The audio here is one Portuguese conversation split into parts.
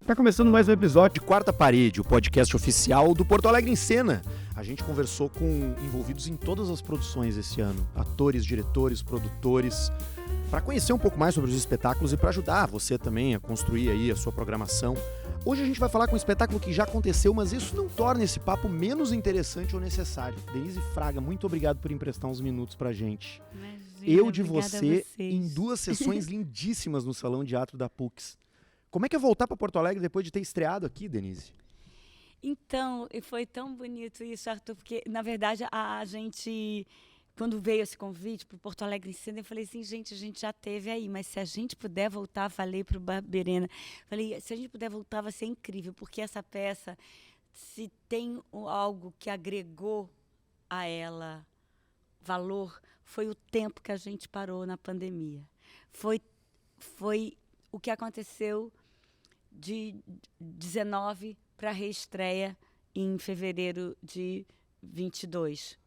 Tá começando mais um episódio de Quarta Parede, o podcast oficial do Porto Alegre em Cena. A gente conversou com envolvidos em todas as produções esse ano, atores, diretores, produtores, para conhecer um pouco mais sobre os espetáculos e para ajudar você também a construir aí a sua programação. Hoje a gente vai falar com um espetáculo que já aconteceu, mas isso não torna esse papo menos interessante ou necessário. Denise Fraga, muito obrigado por emprestar uns minutos pra gente. Imagina, Eu de você em 2 sessões lindíssimas no Salão de Teatro da PUCS. Como é que é voltar para Porto Alegre depois de ter estreado aqui, Denise? Então, e foi tão bonito isso, Arthur, porque, na verdade, a gente, quando veio esse convite para o Porto Alegre em Cena, eu falei assim, gente, a gente já teve aí, mas se a gente puder voltar, falei para o Barberena, falei, se a gente puder voltar, vai ser incrível, porque essa peça, se tem algo que agregou a ela valor, foi o tempo que a gente parou na pandemia. Foi o que aconteceu de 19 para a reestreia em fevereiro de 22.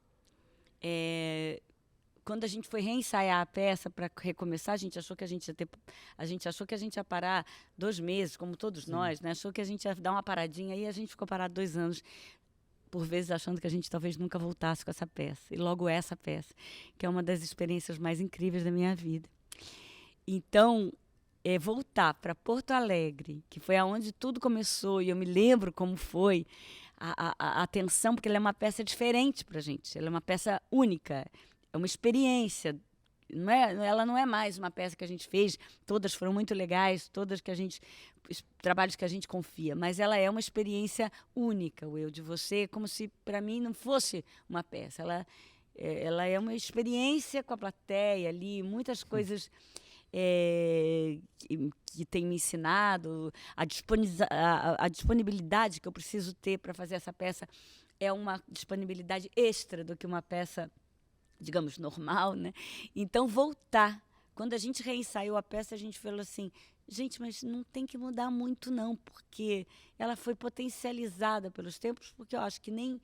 Quando a gente foi reensaiar a peça para recomeçar, a gente achou que a gente ia parar 2 meses, como todos nós, né? Achou que a gente ia dar uma paradinha, e a gente ficou parado 2 anos, por vezes achando que a gente talvez nunca voltasse com essa peça. E logo essa peça, que é uma das experiências mais incríveis da minha vida. Então, voltar para Porto Alegre, que foi aonde tudo começou, e eu me lembro como foi a atenção, porque ela é uma peça diferente para a gente, ela é uma peça única, é uma experiência, ela não é mais uma peça que a gente fez, todas foram muito legais, trabalhos que a gente confia, mas ela é uma experiência única, o Eu de Você, como se para mim não fosse uma peça, ela é uma experiência com a plateia ali, muitas coisas que tem me ensinado, a disponibilidade que eu preciso ter para fazer essa peça é uma disponibilidade extra do que uma peça, digamos, normal, né? Então, voltar. Quando a gente reensaiou a peça, a gente falou assim, gente, mas não tem que mudar muito não, porque ela foi potencializada pelos tempos, porque eu acho que nem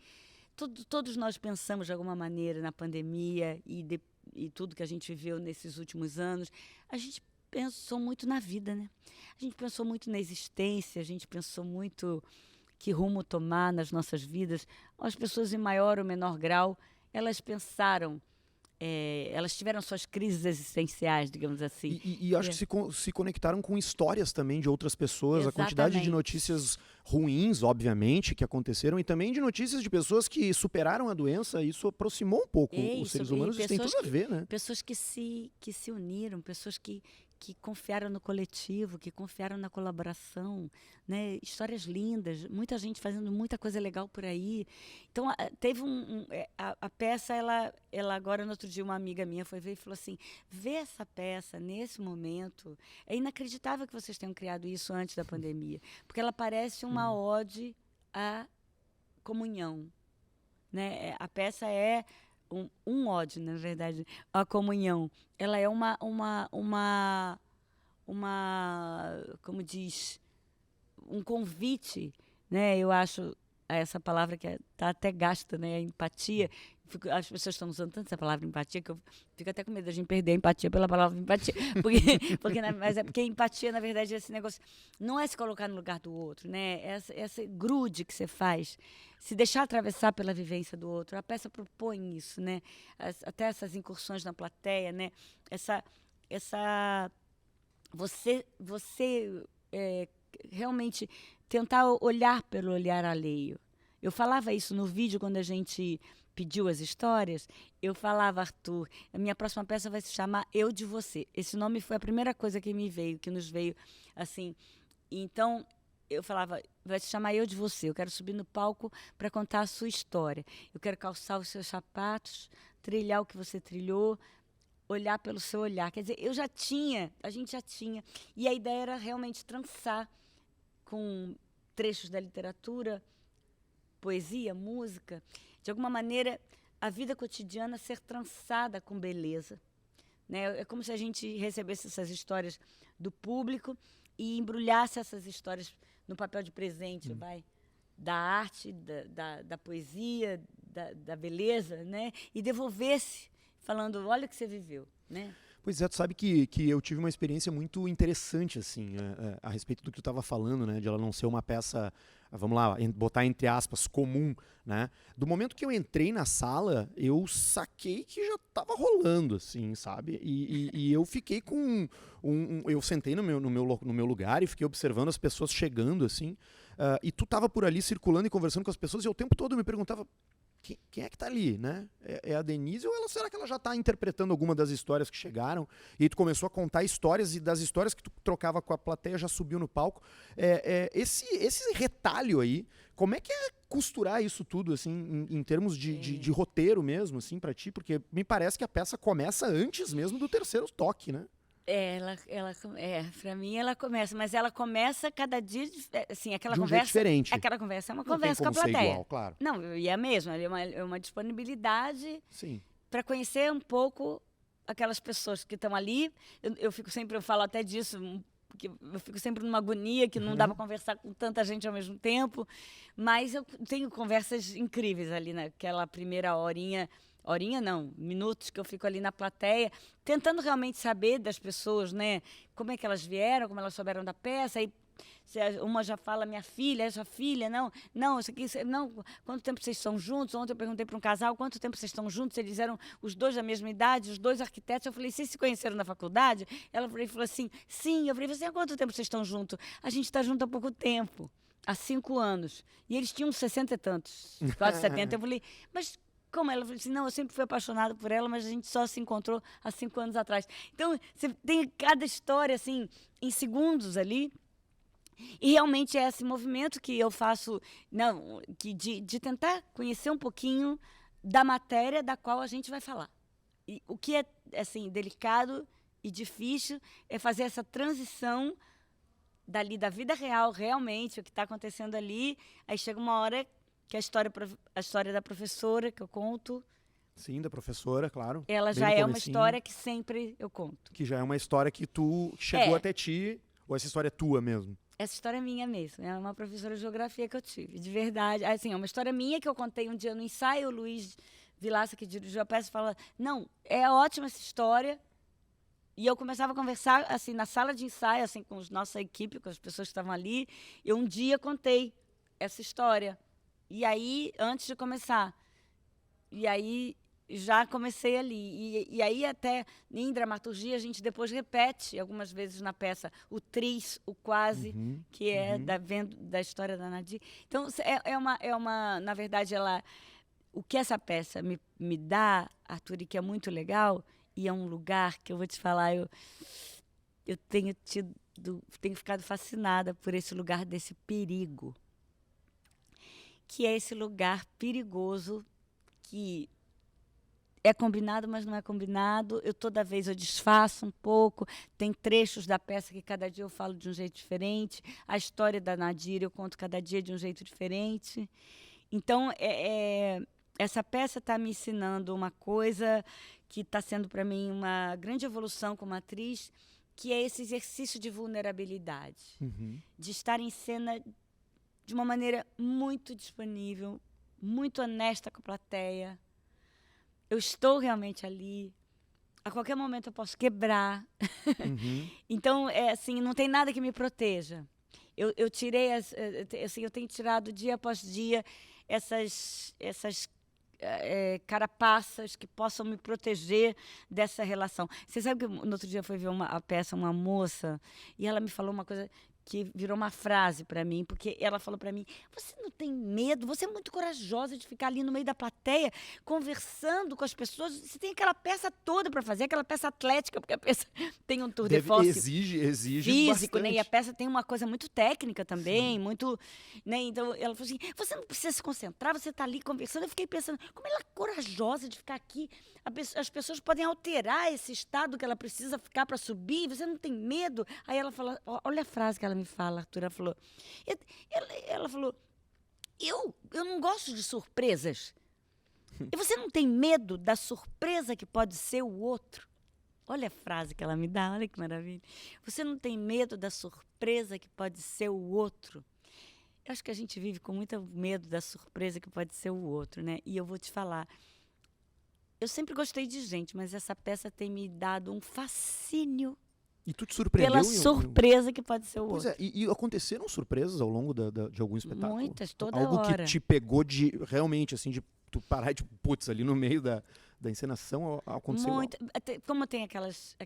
todos nós pensamos de alguma maneira na pandemia e tudo que a gente viveu nesses últimos anos, a gente pensou muito na vida, né? A gente pensou muito na existência, a gente pensou muito que rumo tomar nas nossas vidas. As pessoas, em maior ou menor grau, elas pensaram, elas tiveram suas crises existenciais, digamos assim. E acho que se conectaram com histórias também de outras pessoas, Exatamente. A quantidade de notícias ruins, obviamente, que aconteceram, e também de notícias de pessoas que superaram a doença, e isso aproximou um pouco os seres humanos, isso tem tudo a ver, né? Pessoas que se uniram, pessoas que confiaram no coletivo, que confiaram na colaboração, né? Histórias lindas, muita gente fazendo muita coisa legal por aí. Então, teve a peça, ela agora, no outro dia, uma amiga minha foi ver e falou assim, vê essa peça nesse momento, é inacreditável que vocês tenham criado isso antes da pandemia, porque ela parece uma ode à comunhão, né? A peça é um ódio, na verdade, a comunhão. Ela é uma como diz, um convite, né? Eu acho essa palavra que está até gasta, né? A empatia. As pessoas estão usando tanto essa palavra empatia que eu fico até com medo de a gente perder a empatia pela palavra empatia. Mas é porque empatia, na verdade, é esse negócio, não é se colocar no lugar do outro, né? Essa grude que você faz, se deixar atravessar pela vivência do outro. A peça propõe isso, né? Até essas incursões na plateia, né? Você realmente tentar olhar pelo olhar alheio. Eu falava isso no vídeo quando a gente pediu as histórias. Eu falava, Arthur, a minha próxima peça vai se chamar Eu de Você. Esse nome foi a primeira coisa que nos veio assim. Então, eu falava, vai se chamar Eu de Você. Eu quero subir no palco para contar a sua história. Eu quero calçar os seus sapatos, trilhar o que você trilhou, olhar pelo seu olhar. Quer dizer, a gente já tinha. E a ideia era realmente trançar com trechos da literatura, poesia, música, de alguma maneira a vida cotidiana ser trançada com beleza, né? É como se a gente recebesse essas histórias do público e embrulhasse essas histórias no papel de presente, da arte, da poesia, da beleza, né? E devolvesse falando, olha o que você viveu, né? Pois é, tu sabe que eu tive uma experiência muito interessante, assim, a respeito do que tu estava falando, né? De ela não ser uma peça, vamos lá, botar entre aspas, comum, né? Do momento que eu entrei na sala, eu saquei que já estava rolando, assim, sabe? E eu fiquei com eu sentei no meu lugar e fiquei observando as pessoas chegando, assim, e tu tava por ali circulando e conversando com as pessoas e eu o tempo todo eu me perguntava, quem é que tá ali, né? É a Denise ou será que ela já tá interpretando alguma das histórias que chegaram? E aí tu começou a contar histórias e das histórias que tu trocava com a plateia já subiu no palco. Esse retalho aí, como é que é costurar isso tudo, assim, em termos de roteiro mesmo, assim, pra ti? Porque me parece que a peça começa antes mesmo do terceiro toque, né? Pra mim ela começa, mas ela começa cada dia, assim, aquela De um jeito conversa, diferente. aquela conversa é uma Não tem conversa com a como ser plateia. igual, claro. Não, e é mesmo, é uma disponibilidade Sim. para conhecer um pouco aquelas pessoas que estão ali. Eu falo até disso, que eu fico sempre numa agonia que não dá para conversar com tanta gente ao mesmo tempo, mas eu tenho conversas incríveis ali naquela primeira horinha não, minutos que eu fico ali na plateia, tentando realmente saber das pessoas, né? Como é que elas vieram, como elas souberam da peça. Aí uma já fala, minha filha, essa filha, não, isso aqui, não, quanto tempo vocês estão juntos? Ontem eu perguntei para um casal, quanto tempo vocês estão juntos? Eles eram os dois da mesma idade, os dois arquitetos. Eu falei, vocês se conheceram na faculdade? Ela falou assim, sim. Eu falei, há quanto tempo vocês estão juntos? A gente está junto há pouco tempo, há 5 anos. E eles tinham 60 e tantos, quase 70. Eu falei, mas como? Ela falou assim, não, eu sempre fui apaixonada por ela, mas a gente só se encontrou há 5 anos atrás. Então, você tem cada história, assim, em segundos ali. E realmente é esse movimento que eu faço, não, de tentar conhecer um pouquinho da matéria da qual a gente vai falar. E o que é, assim, delicado e difícil é fazer essa transição dali da vida real, realmente, o que está acontecendo ali. Aí chega uma hora que a história da professora que eu conto. Sim, da professora, claro. Ela já é uma história que sempre eu conto. Que já é uma história que chegou até ti, ou essa história é tua mesmo? Essa história é minha mesmo. É uma professora de geografia que eu tive, de verdade. Assim, é uma história minha que eu contei um dia no ensaio. O Luiz Vilaça, que dirigiu a peça, fala, não, é ótima essa história. E eu começava a conversar, assim, na sala de ensaio, assim, com a nossa equipe, com as pessoas que estavam ali. Eu um dia contei essa história. E aí, antes de começar, e aí já comecei ali. E aí até em dramaturgia a gente depois repete algumas vezes na peça o tris, o quase, que é da história da Nadir. Então na verdade, o que essa peça me dá, Arthur, e que é muito legal, e é um lugar que eu vou te falar, eu tenho ficado fascinada por esse lugar desse perigo, que é esse lugar perigoso que é combinado, mas não é combinado. Toda vez eu desfaço um pouco. Tem trechos da peça que cada dia eu falo de um jeito diferente. A história da Nadir eu conto cada dia de um jeito diferente. Então, essa peça está me ensinando uma coisa que está sendo para mim uma grande evolução como atriz, que é esse exercício de vulnerabilidade, de estar em cena de uma maneira muito disponível, muito honesta com a plateia. Eu estou realmente ali. A qualquer momento eu posso quebrar. Então, assim, não tem nada que me proteja. Eu tirei, assim, eu tenho tirado dia após dia essas carapaças que possam me proteger dessa relação. Você sabe que no outro dia eu fui ver a peça, uma moça, e ela me falou uma coisa que virou uma frase para mim, porque ela falou para mim, você não tem medo, você é muito corajosa de ficar ali no meio da plateia, conversando com as pessoas, você tem aquela peça toda para fazer, aquela peça atlética, porque a peça tem um tour de force exige físico, né? bastante. E a peça tem uma coisa muito técnica também, muito, né? Então ela falou assim, você não precisa se concentrar, você está ali conversando. Eu fiquei pensando, como ela é corajosa de ficar aqui, as pessoas podem alterar esse estado que ela precisa ficar para subir, você não tem medo? Aí ela fala, olha a frase que ela me fala, Arthur, ela falou, eu não gosto de surpresas. E você não tem medo da surpresa que pode ser o outro? Olha a frase que ela me dá, olha que maravilha. Você não tem medo da surpresa que pode ser o outro? Eu acho que a gente vive com muito medo da surpresa que pode ser o outro, né? E eu vou te falar, Eu sempre gostei de gente, mas essa peça tem me dado um fascínio E tu te surpreendeu? pela surpresa que pode ser o Pois outro. é, e aconteceu surpresas ao longo de algum espetáculo? Muitas, toda Algo hora. que te pegou de, realmente, assim, de tu parar e, tipo, putz, ali no meio da encenação aconteceu algo. Como tem aquelas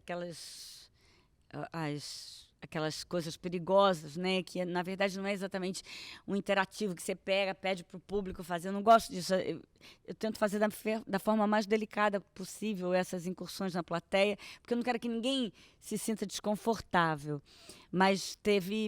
coisas perigosas, né? Que na verdade não é exatamente um interativo que você pega, pede para o público fazer. Eu não gosto disso. Eu tento fazer da forma mais delicada possível essas incursões na plateia, porque eu não quero que ninguém se sinta desconfortável. Mas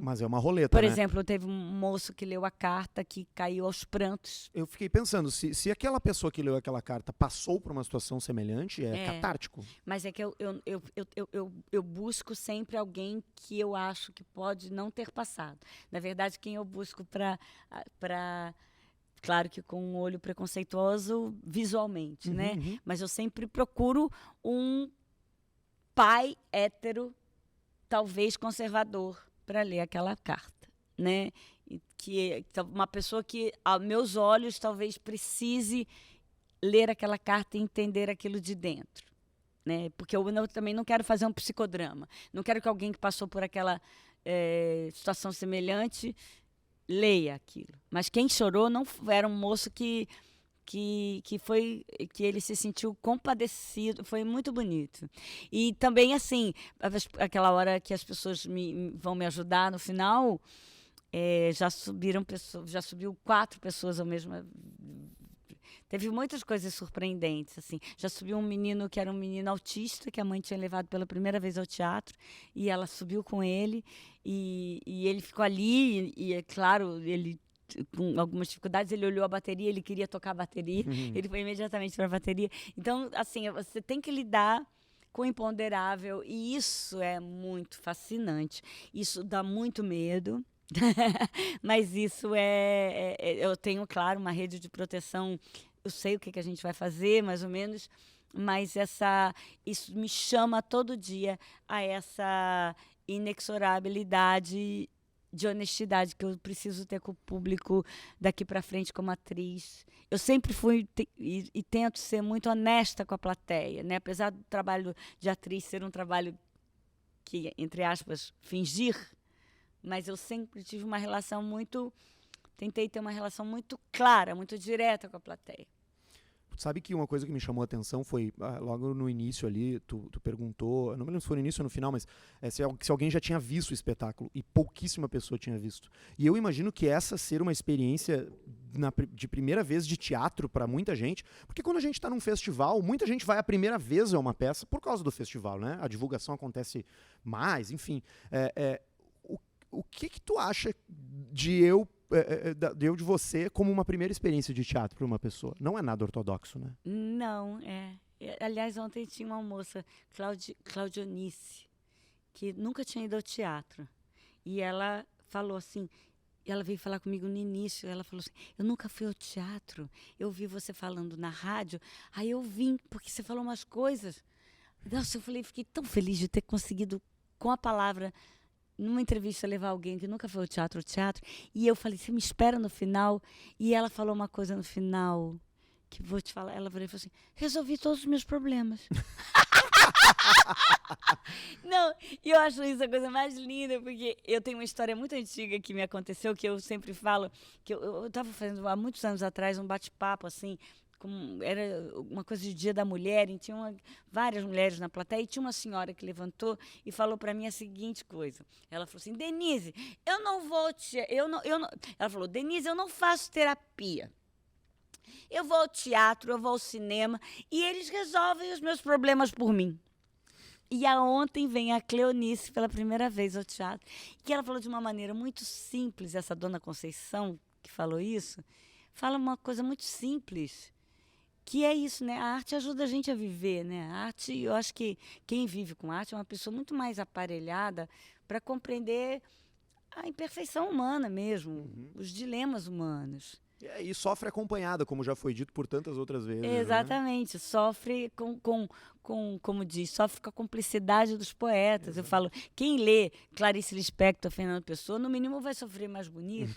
Mas é uma roleta, por né? exemplo, teve um moço que leu a carta que caiu aos prantos. Eu fiquei pensando, se aquela pessoa que leu aquela carta passou por uma situação semelhante, é catártico. Mas é que eu busco sempre alguém que eu acho que pode não ter passado. Na verdade, quem eu busco para claro que com um olho preconceituoso visualmente, né? Mas eu sempre procuro um pai hétero, talvez conservador, para ler aquela carta, né? Uma pessoa que, aos meus olhos, talvez precise ler aquela carta e entender aquilo de dentro, né? Porque eu também não quero fazer um psicodrama. Não quero que alguém que passou por aquela situação semelhante leia aquilo. Mas quem chorou não era um moço que ele se sentiu compadecido, foi muito bonito. E também, assim, aquela hora que as pessoas vão me ajudar no final, já subiu 4 pessoas ao mesmo. Teve muitas coisas surpreendentes, assim. Já subiu um menino que era um menino autista, que a mãe tinha levado pela primeira vez ao teatro, e ela subiu com ele, e ele ficou ali, e é claro, ele com algumas dificuldades, ele olhou a bateria, ele queria tocar a bateria, ele foi imediatamente para a bateria. Então, assim, você tem que lidar com o imponderável, e isso é muito fascinante. Isso dá muito medo, mas isso eu tenho, claro, uma rede de proteção, eu sei o que a gente vai fazer, mais ou menos, mas isso me chama todo dia a essa inexorabilidade de honestidade que eu preciso ter com o público daqui para frente como atriz. Eu sempre fui e tento ser muito honesta com a plateia, né? Apesar do trabalho de atriz ser um trabalho que, entre aspas, fingir, mas eu sempre tive uma relação tentei ter uma relação muito clara, muito direta com a plateia. Sabe que uma coisa que me chamou a atenção foi, logo no início ali, tu perguntou, não me lembro se foi no início ou no final, mas se alguém já tinha visto o espetáculo, e pouquíssima pessoa tinha visto. E eu imagino que essa ser uma experiência de primeira vez de teatro para muita gente, porque quando a gente está num festival, muita gente vai a primeira vez a uma peça por causa do festival, né? A divulgação acontece mais, enfim. O que tu acha de de você como uma primeira experiência de teatro para uma pessoa? Não é nada ortodoxo, né? Não, aliás, ontem tinha uma moça, Claudionice, que nunca tinha ido ao teatro. E ela falou assim, ela veio falar comigo no início, ela falou assim, eu nunca fui ao teatro, eu ouvi você falando na rádio, aí eu vim, porque você falou umas coisas. Nossa, eu fiquei tão feliz de ter conseguido, com a palavra, numa entrevista, levar alguém que nunca foi ao teatro, e eu falei, você me espera no final? E ela falou uma coisa no final, que vou te falar, ela falou assim, resolvi todos os meus problemas. Não, e eu acho isso a coisa mais linda, porque eu tenho uma história muito antiga que me aconteceu, que eu sempre falo, que eu estava fazendo há muitos anos atrás um bate-papo, assim, era uma coisa de Dia da Mulher, e tinha várias mulheres na plateia, e tinha uma senhora que levantou e falou para mim a seguinte coisa. Ela falou assim, Denise, eu não vou ela falou, Denise, eu não faço terapia. Eu vou ao teatro, eu vou ao cinema, e eles resolvem os meus problemas por mim. E ontem vem a Cleonice pela primeira vez ao teatro, que ela falou de uma maneira muito simples, essa dona Conceição que falou isso, fala uma coisa muito simples, que é isso, né? A arte ajuda a gente a viver, né? A arte, eu acho que quem vive com arte é uma pessoa muito mais aparelhada para compreender a imperfeição humana mesmo, os dilemas humanos. E sofre acompanhada, como já foi dito por tantas outras vezes. Exatamente, né? Sofre como diz, sofre com a cumplicidade dos poetas. Exato. Eu falo, quem lê Clarice Lispector, Fernando Pessoa, no mínimo vai sofrer mais bonito,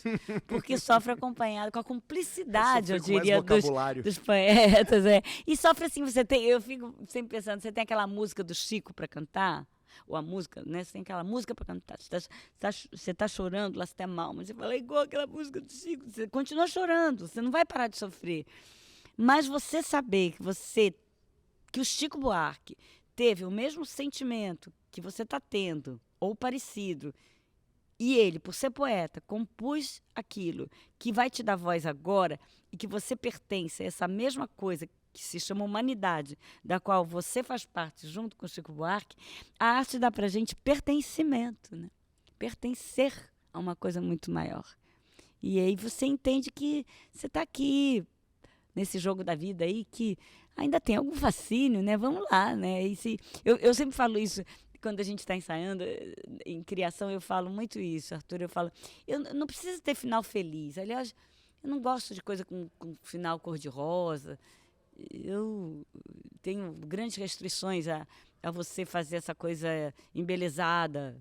porque sofre acompanhado com a cumplicidade, eu diria, dos poetas. E sofre assim, eu fico sempre pensando, você tem aquela música do Chico para cantar? Ou a música, né? Você tem aquela música para cantar. Você está chorando, lá você está mal, mas você fala igual aquela música do Chico. Você continua chorando, você não vai parar de sofrer. Mas você saber que o Chico Buarque teve o mesmo sentimento que você está tendo, ou parecido, e ele, por ser poeta, compôs aquilo que vai te dar voz agora e que você pertence a essa mesma coisa que se chama humanidade, da qual você faz parte junto com o Chico Buarque, a arte dá pra gente pertencimento, né? Pertencer a uma coisa muito maior. E aí você entende que você está aqui nesse jogo da vida aí, que ainda tem algum fascínio, né? Vamos lá, né? Eu sempre falo isso quando a gente está ensaiando, em criação, eu falo muito isso, Arthur, eu falo, eu não preciso ter final feliz. Aliás, eu não gosto de coisa com final cor-de-rosa. Eu tenho grandes restrições a você fazer essa coisa embelezada.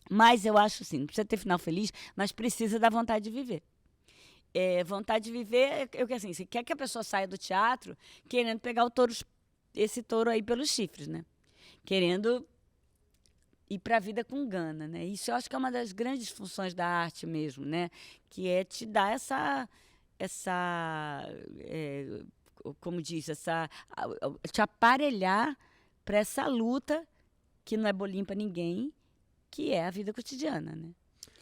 Mas eu acho assim, não precisa ter final feliz, mas precisa da vontade de viver. Vontade de viver, assim, você quer que a pessoa saia do teatro querendo pegar esse touro aí pelos chifres, né? Querendo ir para a vida com gana, né? Isso eu acho que é uma das grandes funções da arte mesmo, né? Que é te dar como diz, te aparelhar para essa luta que não é bolinho para ninguém, que é a vida cotidiana, né?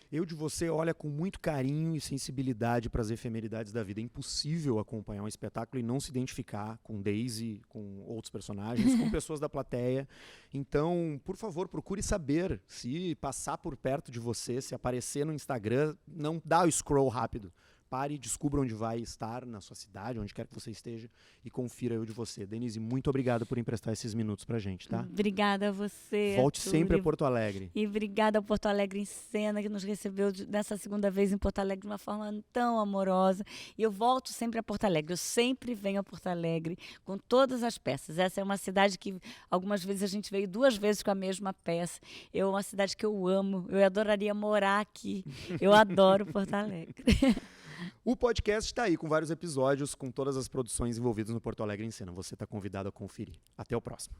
Eu de você olha com muito carinho e sensibilidade para as efemeridades da vida. É impossível acompanhar um espetáculo e não se identificar com Daisy, com outros personagens, com pessoas da plateia. Então, por favor, procure saber. Se passar por perto de você, se aparecer no Instagram, não dá o scroll rápido. Pare, descubra onde vai estar na sua cidade, onde quer que você esteja, e confira Eu de Você. Denise, muito obrigado por emprestar esses minutos pra gente, tá? Obrigada a você, Volte Arthur, sempre a Porto Alegre. E obrigada ao Porto Alegre em Cena, que nos recebeu nessa segunda vez em Porto Alegre de uma forma tão amorosa. E eu volto sempre a Porto Alegre. Eu sempre venho a Porto Alegre com todas as peças. Essa é uma cidade que algumas vezes a gente veio 2 vezes com a mesma peça. É uma cidade que eu amo. Eu adoraria morar aqui. Eu adoro Porto Alegre. O podcast está aí com vários episódios, com todas as produções envolvidas no Porto Alegre em Cena. Você está convidado a conferir. Até o próximo.